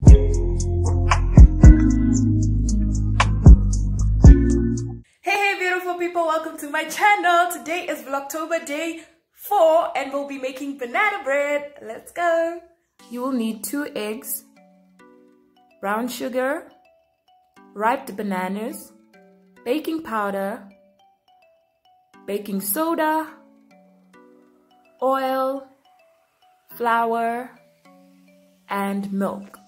Hey beautiful people, welcome to my channel. Today is Vlogtober day 4 and we'll be making banana bread. Let's go. You will need 2 eggs, brown sugar, ripe bananas, baking powder, baking soda, oil, flour, and milk.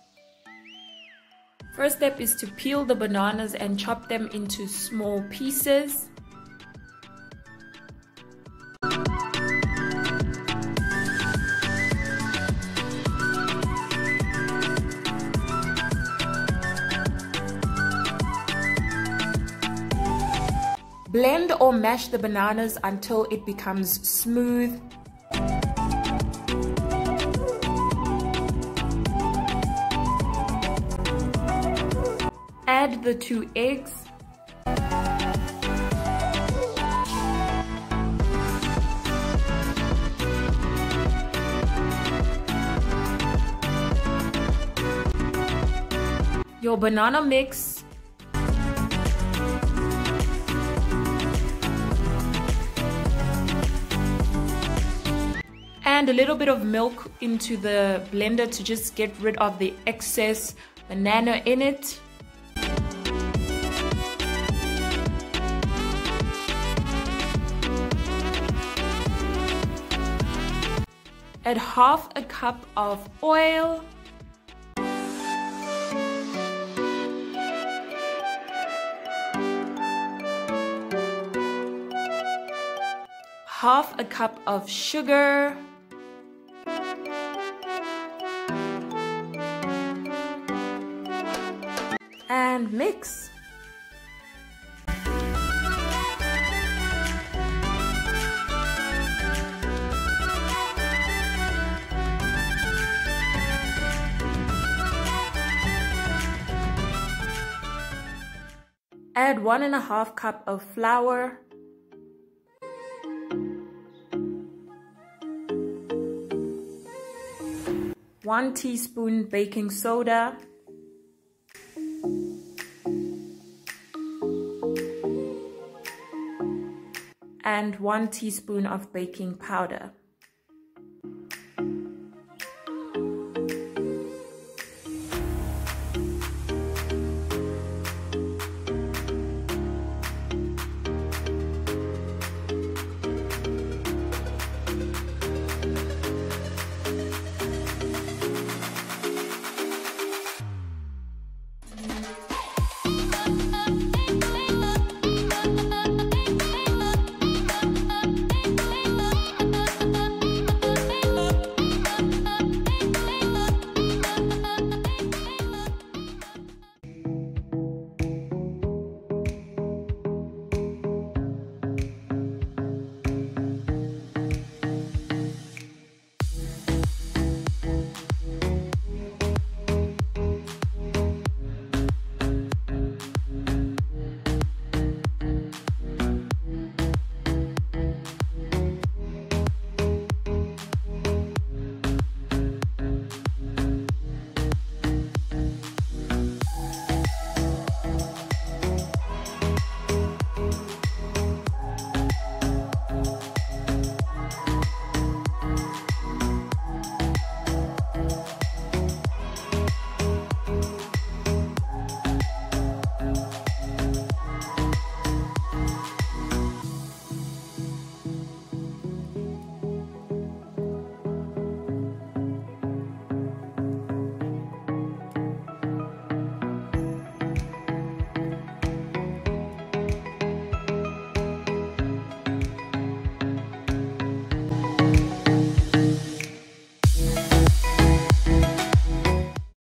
First step is to peel the bananas and chop them into small pieces. Blend or mash the bananas until it becomes smooth. Add the 2 eggs. Your banana mix. And a little bit of milk into the blender to just get rid of the excess banana in it. Add half a cup of oil. Half a cup of sugar. And mix. Add 1.5 cup of flour. One teaspoon baking soda. And 1 teaspoon of baking powder.